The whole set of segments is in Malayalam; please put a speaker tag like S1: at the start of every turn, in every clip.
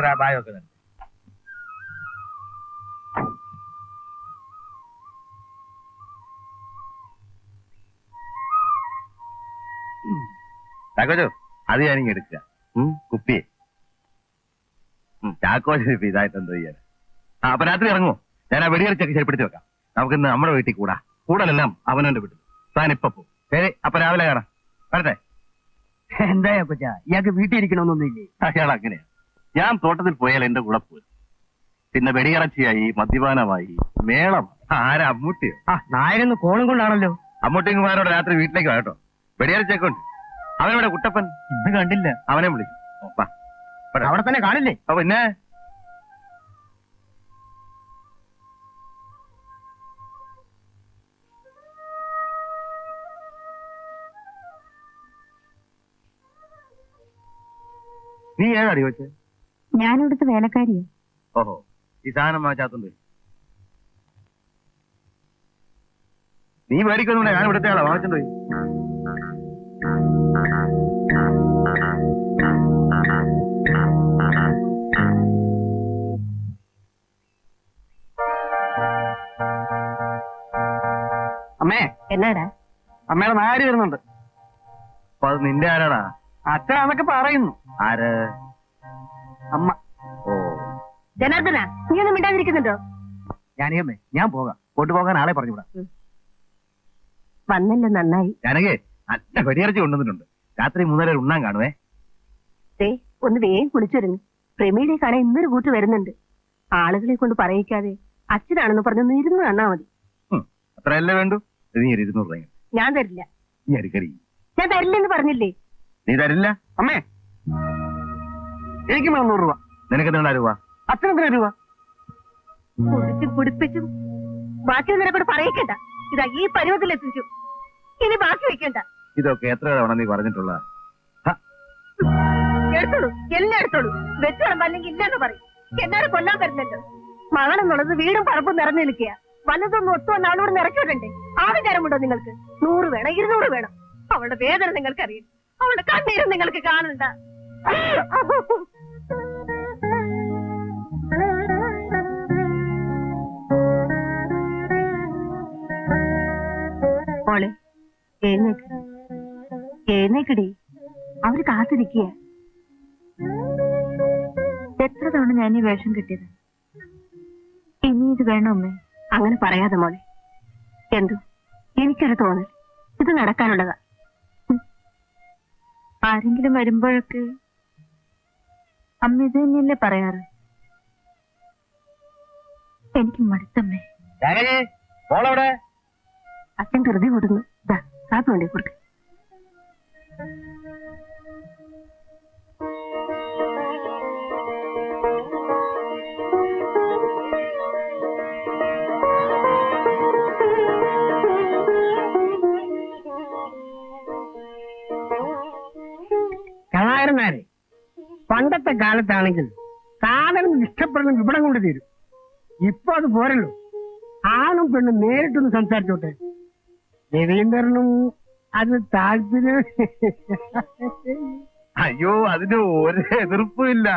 S1: ടീച്ചർ ആ ബാഗൊക്കെ തന്നെ ചാക്കോച്ചോ അത് ഞാനിങ്ങ് എടുക്കുക കുപ്പിയെ ചാക്കോച്ചോ ഇതായിട്ട് എന്തോ ചെയ്യാൻ അപ്പൊ രാത്രി ഇറങ്ങുമോ? ഞാൻ ആ വെടിയറച്ചൊക്കെ ശരിപ്പെടുത്തി വെക്കാം. നമുക്കിന്ന് നമ്മുടെ വീട്ടിൽ കൂടലെല്ലാം അവനവന്റെ വീട്ടിൽ. താൻ ഇപ്പൊ പോ. ശരി, അപ്പൊ രാവിലെ കാണാം. വരട്ടെ.
S2: എന്താ കൊച്ച ഇയാൾക്ക് വീട്ടിൽ ഇരിക്കണമെന്നൊന്നുമില്ലേ?
S1: അയാൾ അങ്ങനെയാ. ഞാൻ തോട്ടത്തിൽ പോയാൽ എന്റെ കൂടെ പോരും. പിന്നെ വെടിയിറച്ചിയായി, മദ്യപാനമായി, മേളം. ആരാ അമ്മൂട്ടിയോ?
S2: നായരെന്ന് കോളും കൊണ്ടാണല്ലോ.
S1: അമ്മൂട്ടിങ്ങുമാരോട് രാത്രി വീട്ടിലേക്ക് വാട്ടോ. വെടിയിറച്ചിയൊക്കെ ഉണ്ട്. അവനവിടെ കുട്ടപ്പൻ
S2: ഇത് കണ്ടില്ല.
S1: അവനെ വിളിച്ചു.
S2: അവിടെ തന്നെ കാണില്ലേ?
S1: പിന്നെ നീ ഏതാടി വെച്ചേ?
S3: ഞാനിവിടുത്തെ വേലക്കാരിയാ.
S1: ഓഹോ, ഈ സാധനം വാങ്ങിച്ചാത്തുണ്ട്. നീ മേടിക്കൊന്നുമില്ല, ഞാൻ ഇവിടുത്തെ ആളാ. വാങ്ങിച്ചോണ്ട് പോയി.
S2: അമ്മേ,
S3: എന്നാടാ?
S2: അമ്മയുടെ നാര് വരുന്നുണ്ട്.
S1: അപ്പൊ അത് നിന്റെ ആരാടാ?
S2: അച്ഛനാന്നൊക്കെ പറയുന്നു.
S1: ആര്?
S2: അമ്മ.
S1: ഓ,
S3: ജനാർദ്ദന, നീ ഒന്നും മിണ്ടാതിരിക്കുന്നുണ്ടോ?
S2: ഞാനേ ഞാൻ പോകാം. കൊണ്ടുപോകാൻ ആളെ പറഞ്ഞുവിടാം.
S3: വന്നല്ലോ, നന്നായി.
S1: ഞാനേ നല്ല വെടിയിറച്ചി കൊണ്ടുവന്നിട്ടുണ്ട്. രാത്രി 3:30 ഉണ്ണാൻ കാണുവേ.
S3: ഒന്ന് വേഗം കുളിച്ചൊരുങ്ങി. പ്രമീളെ കാണാൻ ഇന്നൊരു കൂട്ട് വരുന്നുണ്ട്. ആളുകളെ കൊണ്ട് പറയിക്കാതെ അച്ഛനാണെന്ന് പറഞ്ഞൊന്ന് ഇരുന്ന് തന്നാ മതി.
S1: അത്രയല്ലേ വേണ്ടു? നീ 200 രൂപ.
S3: ഞാൻ തരില്ല.
S1: നീ അരിക്കടി.
S3: ഞാൻ തരില്ലെന്ന് പറഞ്ഞില്ലേ?
S1: നീ തരില്ല?
S2: അമ്മേ, എനിക്ക് 300 രൂപ.
S1: നിനക്ക് എന്താണ് രൂപ?
S2: അച്ഛനെന്തിനാ രൂപ?
S3: കുടിച്ചും കുടിപ്പിച്ചും ബാക്കി നിന്നെ കൂടെ പറയിക്കണ്ട. ഇതാ ഈ പരുവത്തിലെത്തിച്ചു. ഇനി ബാക്കി വെക്കണ്ട.
S1: ഇതൊക്കെ എത്ര തവണ നീ പറഞ്ഞിട്ടുള്ള?
S3: എടുത്തോളൂ, എല്ലാം എടുത്തോളൂ. വെച്ച് അല്ലെങ്കിൽ ഇല്ലെന്ന് പറയും. എന്നാലും കൊല്ലാൻ പറ്റുന്നല്ലോ. മകനെന്നുള്ളത് വീടും പറമ്പും നിറഞ്ഞു നിൽക്കുക. വല്ലതൊന്നും ഒത്തു വന്ന് അവളോട് നിറയ്ക്കോട്ടെ. ആവിചാരമുണ്ടോ നിങ്ങൾക്ക്? 100 വേണം, 200 വേണം. അവളുടെ വേദന നിങ്ങൾക്കറിയും. അവളുടെ കണ്ണീരും നിങ്ങൾക്ക് കാണണ്ട. മോളെ, എഴുന്നേക്കടി. അവര് കാത്തിരിക്കുക. എത്ര തവണ ഞാൻ ഈ വേഷം കിട്ടിയത്. ഇനി ഇത് വേണോ അമ്മേ? അങ്ങനെ പറയാതെ മോളെ. എന്തോ എനിക്കൊരു തോന്നൽ ഇത് നടക്കാനുള്ളതാ. ആരെങ്കിലും വരുമ്പോഴൊക്കെ അമ്മ ഇത് തന്നെയല്ലേ പറയാറ്. എനിക്ക് മടുത്തമ്മേ. അച്ഛൻ ധൃതി കൊടുന്നു. കാപ്പി കൊണ്ടേ കൊടുക്ക.
S2: കലാകാരന്മാരെ പണ്ടത്തെ കാലത്താണെങ്കിൽ സാധനം ഇഷ്ടപ്പെടുന്ന ഇവിടം കൊണ്ട് തീരും. ഇപ്പൊ അത് പോരല്ലോ. ആണും പെണ്ണും നേരിട്ടൊന്ന് സംസാരിച്ചോട്ടെ. രവീന്ദ്രനും അത് താല്പര്യം.
S1: അയ്യോ, അതിന് ഒരു എതിർപ്പുമില്ല.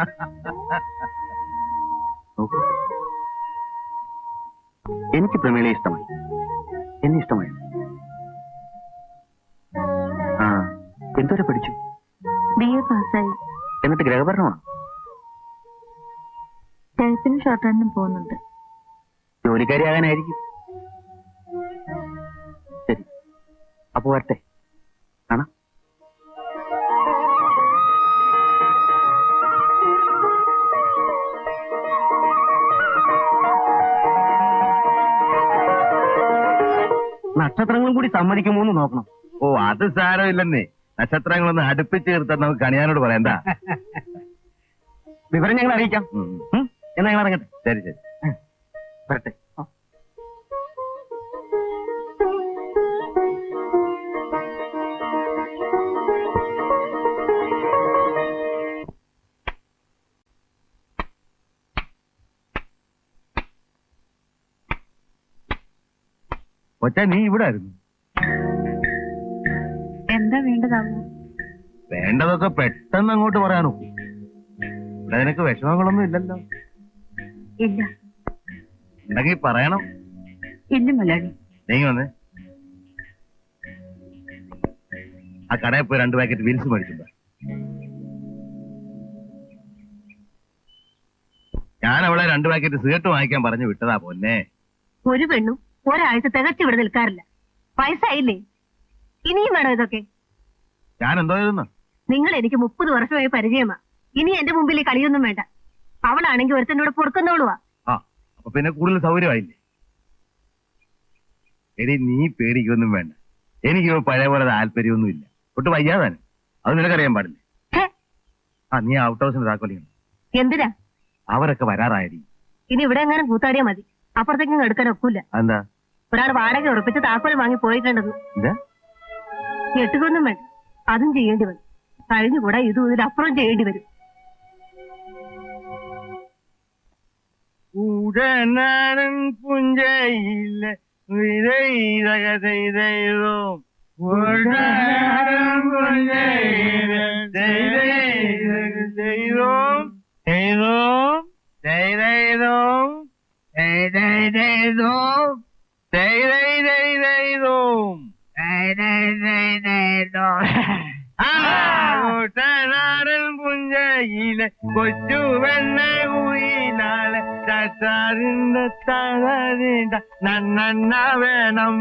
S1: എനിക്ക് പ്രമീളയെ ഇഷ്ടമായി. എന്നെ ഇഷ്ടമായി. എന്തോരെ പഠിച്ചു?
S3: BA പാസ്സായി.
S1: എന്നിട്ട് ഗ്രഹഭരണമാണ്.
S3: ടൈപ്പിനും ഷോർട്ട് ഹാൻഡിനും പോകുന്നുണ്ട്.
S1: ജോലിക്കാരിയാകാനായിരിക്കും. ശരി, അപ്പൊ വരട്ടെ. കാണാം.
S2: നക്ഷത്രങ്ങളും കൂടി സമ്മതിക്കുമോ എന്ന് നോക്കണം.
S1: ഓ, അത് സാരമില്ലെന്നേ. നക്ഷത്രങ്ങളൊന്ന് അടുപ്പിച്ച് തീർത്താൽ നമുക്ക് കണിയാനോട് പറയണ്ട.
S2: വിവരം ഞങ്ങൾ അറിയിക്കാം. എന്നാ ഞങ്ങൾ ഇറങ്ങട്ടെ.
S1: ശരി ശരി,
S2: വരട്ടെ.
S1: കൊച്ചാ, നീ ഇവിടെ ആയിരുന്നു?
S3: എന്താ വേണ്ടതാവോ?
S1: വേണ്ടതൊക്കെ പെട്ടെന്ന് അങ്ങോട്ട് പറയാനോ? ഇവിടെ നിനക്ക് വിഷമങ്ങളൊന്നും ഇല്ലല്ലോ?
S3: ഇല്ല.
S1: ഉണ്ടെങ്കിൽ പറയണം.
S3: ഇല്ല മുതലാളി.
S1: നീ വന്ന് ആ കടയിൽ പോയി 2 പാക്കറ്റ് വീൽസ് മേടിച്ചിട്ടുണ്ടോ? ഞാൻ അവളെ 2 പാക്കറ്റ് സിഗരറ്റ് വാങ്ങിക്കാൻ പറഞ്ഞു വിട്ടതാ പൊന്നെ.
S3: ഒരു പെണ്ണും ഒരാഴ്ച തികച്ചു ഇവിടെ നിൽക്കാറില്ല. വയസ്സായില്ലേ? ഇനിയും വേണോ ഇതൊക്കെ?
S1: ഞാൻ എന്തോ ചെയ്തെന്ന്?
S3: നിങ്ങൾ എനിക്ക് 30 വർഷമായി പരിചയമാ. ഇനി എന്റെ മുമ്പിൽ ഈ കളിയൊന്നും വേണ്ട. അവളാണെങ്കിൽ ഒരുത്തനോട് പൊറുക്കുന്നവളുവാ.
S1: ആ, അപ്പൊ പിന്നെ കൂടുതൽ സൗകര്യമായില്ലേ? എടി, നീ പേടിക്കൊന്നും വേണ്ട. എനിക്ക് പഴയ പോലെ താല്പര്യമൊന്നും ഇല്ല. ഒട്ട് വയ്യാതാനും. അത് നിനക്കറിയാൻ പാടില്ലേ? ആ, നീ ഔട്ട് ഹൗസിന്റെ താക്കോലിയാണ്.
S3: എന്തിനാ?
S1: അവരൊക്കെ വരാറായി.
S3: ഇനി ഇവിടെ എങ്ങാനും കൂത്താടിയാ മതി. അപ്പുറത്തേക്കും എടുക്കാൻ ഒക്കില്ല.
S1: എന്താ?
S3: ഒരാൾ വാടക ഉറപ്പിച്ച് താക്കോൽ വാങ്ങി പോയിട്ടുണ്ടെന്ന്.
S1: എന്താ?
S3: ഞെട്ടുകൊന്നും വേണ്ട. അതും ചെയ്യേണ്ടി വരും. കഴിഞ്ഞുകൂടാ ഇതും ഇതിലപ്പുറം ചെയ്യേണ്ടി വരും.
S1: ഉടനാടൻ പുഞ്ചയിലെ കുട്ടനാടൻ പുഞ്ചയിലെ കൊച്ചു വെണ്ണ കുയിലാലെ ചാറിന്റെ തളരിണ്ട നന്ന വേണം.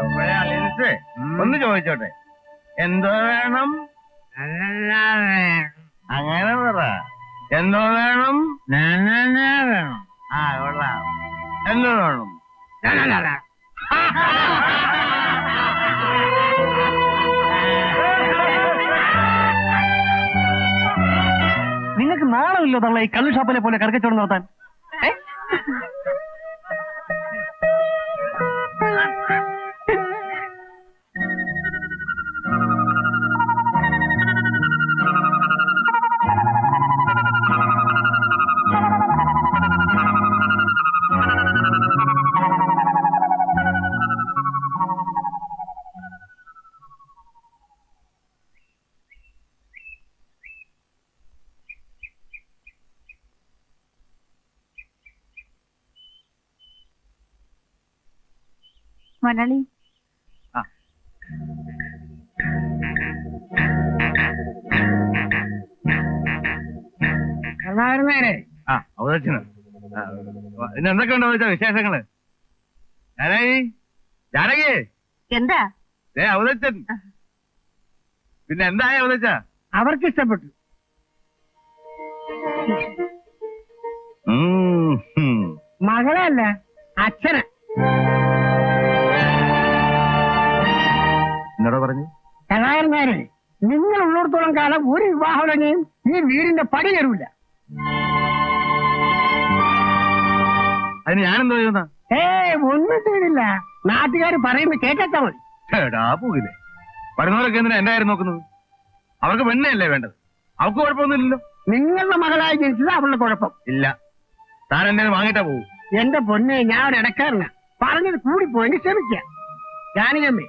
S1: അപ്പോഴേ അലിൻസേ ഒന്ന് ചോദിച്ചോട്ടെ, എന്തോ വേണം? അങ്ങനെ പറ. എന്തോ വേണം? വേണം. ആ, കൊള്ളാം. എന്തോ വേണം?
S2: നിങ്ങൾക്ക് നാണമില്ലോ തള്ള ഈ കള്ളു ഷാപ്പിലെ പോലെ കറക്കച്ചോടം നടത്താൻ?
S3: മലയാളി
S1: പിന്നെ എന്തൊക്കെയുണ്ടോ ചോദിച്ചാ വിശേഷങ്ങള്? ജാനകി,
S3: എന്താ?
S1: അവതച്ചൻ. പിന്നെ എന്തായ അവതച്ച?
S2: അവർക്ക് ഇഷ്ടപ്പെട്ടു. മകളല്ല, അച്ഛന്.
S1: എന്നോട് പറഞ്ഞു
S2: കലാകാരന്മാരെ, നിങ്ങൾ ഉള്ളിടത്തോളം കാലം ഒരു വിവാഹം ഈ വീടിന്റെ പടി കയറൂല.
S1: അതിന് ഞാനെന്തോ ചെയ്യുന്ന?
S2: ഒന്നും ചെയ്തില്ല. നാട്ടുകാർ പറയുമ്പോ കേട്ടാ മതി.
S1: പോകില്ലേ? വരുന്നവരൊക്കെ എന്തിനാ എന്റെ കാര്യം നോക്കുന്നത്? അവർക്ക് പെണ്ണയല്ലേ വേണ്ടത്? അവർക്ക് കുഴപ്പമൊന്നുമില്ലല്ലോ.
S2: നിങ്ങളുടെ മകളായി ജനിച്ചത് അവളുടെ കുഴപ്പം
S1: ഇല്ല. താൻ എന്നെ വാങ്ങിട്ടാ പോകും.
S2: എന്റെ പൊന്നെ, ഞാൻ ഒരു ഇടക്കാരനാ. പറഞ്ഞത് കൂടിപ്പോയെങ്കിൽ ക്ഷമിക്കാം. ജാനകമ്മേ,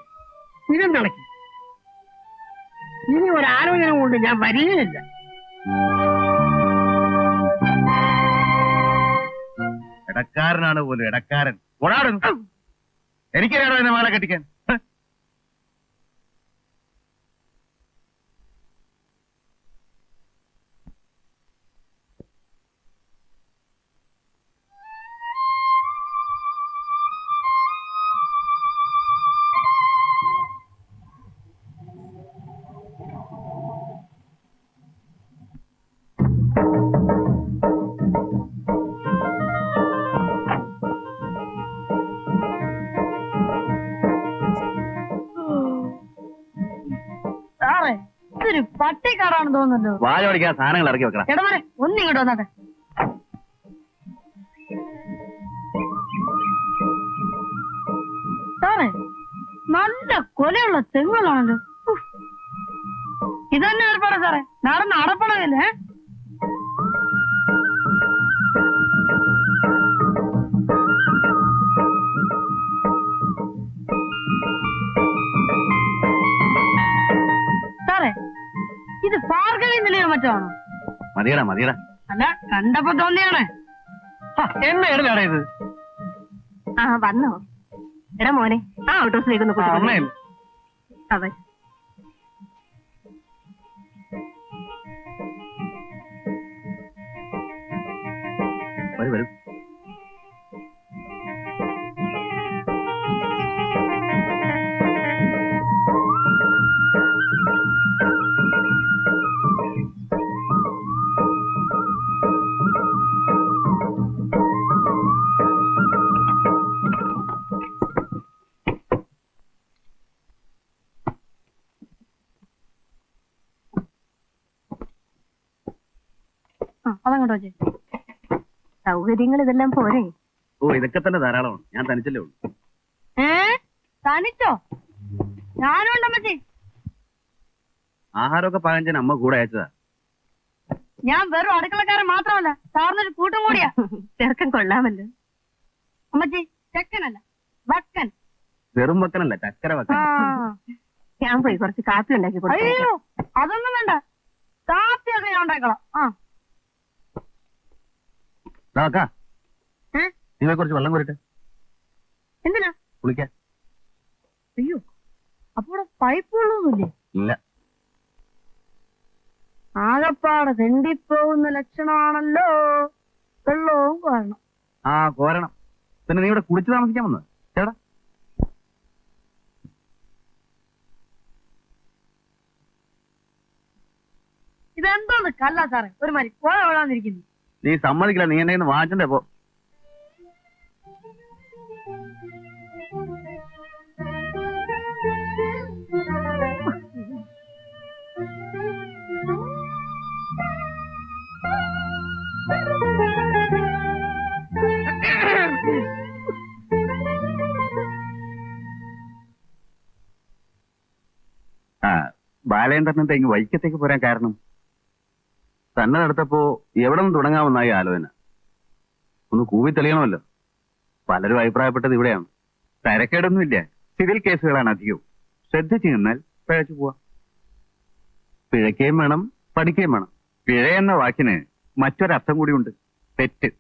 S2: ഇതും നടക്കി. ഇനി ഒരു ആലോചന കൊണ്ട് ഞാൻ വരികയില്ല.
S1: ഇടക്കാരനാണ് പോലും ഇടക്കാരൻ. ഓടാടുന്നു. എനിക്കറിയാടോ എന്നെ മാല കെട്ടിക്കാൻ?
S3: ഇതൊരു പട്ടിക്കാടാണെന്ന് തോന്നുന്നുണ്ടോ?
S1: വായോടിക്കാൻ സാധനങ്ങൾ ഇറക്കി വെക്കണം.
S3: എടമാരെ, ഒന്നിങ്ങോട്ട് വന്നാട്ടെ. സാറേ, നല്ല കൊലയുള്ള തെങ്ങുകളാണല്ലോ. ഇതന്നെ ഏർപ്പാടാ സാറേ. നടന്ന് അടപ്പണമില്ലേ? സാറേ, ഇത് ഭാർഗവി നിലയോ മറ്റാണോ?
S1: മതിയടാ മതിയടാ.
S2: അല്ല കണ്ടപ്പോ തോന്നിയാണ്.
S1: എന്നെ ഇടലാടാ ഇത്.
S3: ആ വന്നോ? എടാ മോനെ, ആ ഓട്ടോസിലേക്ക് ഒന്ന്
S1: അമ്മയും
S3: അവൻ
S1: വരും വരും.
S3: അതങ്ങോട്ടോ വെച്ചേ. സൗകര്യങ്ങൾ ഇതെല്ലാം പോരെ?
S1: ഓ ഇതൊക്കെ തന്നെ ധാരാളമാണ്. ഞാൻ തനിച്ചല്ലേ ഉള്ളൂ.
S3: തനിച്ചോ? ഞാനും ഉണ്ടമ്മച്ചി.
S1: ആഹാരമൊക്കെ പാകം ചെയ്യാൻ അമ്മ കൂടെ അയച്ചതാ.
S3: ഞാൻ വെറും അടുക്കളക്കാരൻ മാത്രമല്ല, സാറിനൊരു കൂട്ടും കൂടിയാ. ചെറുക്കൻ കൊള്ളാമല്ലോ. അമ്മച്ചി ചെക്കനല്ല, വക്കൻ.
S1: വെറും വെക്കനല്ല, ചക്കര വെക്കൻ.
S3: ഞാൻ പോയി കുറച്ച് കാപ്പി ഉണ്ടാക്കി കൊടുത്തു. അയ്യോ അതൊന്നും വേണ്ട, കാപ്പിയൊക്കെ ഞാൻ ഉണ്ടാക്കണം.
S1: നീ കുറച്ച് വെള്ളം കോരിട്ടെ.
S3: എന്തിനാ?
S1: കുളിക്കാൻ.
S3: അയ്യോ അപ്പൊ പൈപ്പ് വെള്ളമൊന്നുമില്ലേ?
S1: ഇല്ല.
S3: ആകപ്പാടെ തെണ്ടിപ്പോകുന്ന ലക്ഷണമാണല്ലോ. വെള്ളവും കോരണം.
S1: ആ കോരണം. പിന്നെ നീ ഇവിടെ കുളിച്ച് താമസിക്കാൻ വന്നത് ചേട്ടാ?
S3: ഇതെന്തോന്ന് കല്ല സാറേ, ഒരു മാതിരി കോഴ കൊള്ളാന്നിരിക്കുന്നു.
S1: നീ സമ്മതിക്കില്ല. നീ എന്നെ വാങ്ങിച്ചേ പോ. ബാലേന്ദ്രനത്തെ ഇങ്ങ് വൈക്കത്തേക്ക് പോരാൻ കാരണം തന്നെ നടത്തപ്പോ എവിടെ നിന്ന് തുടങ്ങാമെന്നായി ആലോചന. ഒന്ന് കൂവി തെളിയണമല്ലോ. പലരും അഭിപ്രായപ്പെട്ടത് ഇവിടെയാണ്. തരക്കേടൊന്നുമില്ല, സിവിൽ കേസുകളാണ് അധികവും. ശ്രദ്ധിച്ചു നിന്നാൽ പിഴച്ചു പോവാം. പിഴയ്ക്കുകയും വേണം, പഠിക്കുകയും വേണം. പിഴ എന്ന വാക്കിന് മറ്റൊരർത്ഥം കൂടിയുണ്ട്, തെറ്റ്.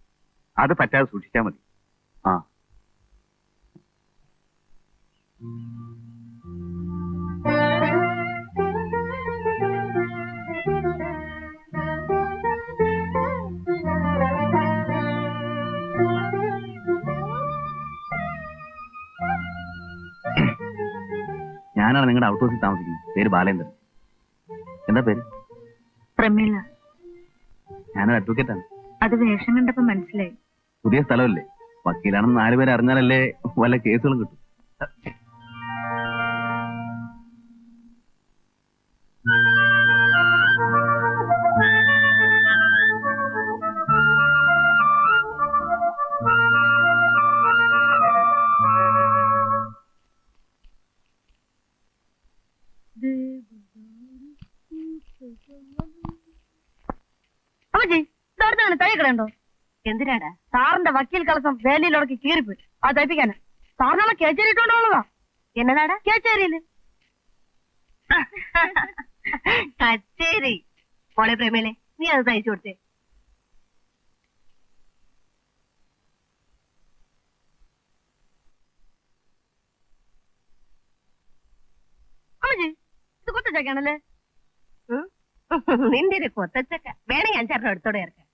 S1: അത് പറ്റാതെ സൂക്ഷിച്ചാൽ മതി. ആ ഞാനാണ് നിങ്ങളുടെ ഔട്ട് ഹൗസിൽ താമസിക്കുന്നത്. പേര് ബാലേന്ദ്രൻ. എന്താ പേര്?
S3: പ്രമീള.
S1: ഞാനൊരു അഡ്വക്കേറ്റാണ്.
S3: അത് വേഷം കണ്ടപ്പോ മനസ്സിലായി.
S1: പുതിയ സ്ഥലമല്ലേ, വക്കീലാണെന്ന് 4 പേര് അറിഞ്ഞാലല്ലേ വല്ല കേസുകളും കിട്ടും.
S3: തയ്ക്കണോ? എന്തിനാടാ? സാറിന്റെ വക്കീൽ കളസം വേലിയിലൊടക്കി കീറിപ്പോയി. അത് തയ്പ്പിക്കാനാ. സാറിനാളെ കേച്ചേരി ഇട്ടോണ്ടുള്ളതാ. എന്നതാടാ കേച്ചേരിയില്? കച്ചേരി. മോളെ പ്രേമേലെ, നീ അത് തയ്ച്ചു കൊടുത്തേ. അമ്മജി, ഇത് കൊത്തച്ചക്കാണല്ലേ? നിന്റെ ഒരു കൊത്തച്ചക്ക വേണേ ഞാൻ ചേട്ടൻ എടുത്തോടെ ഇറക്കാം.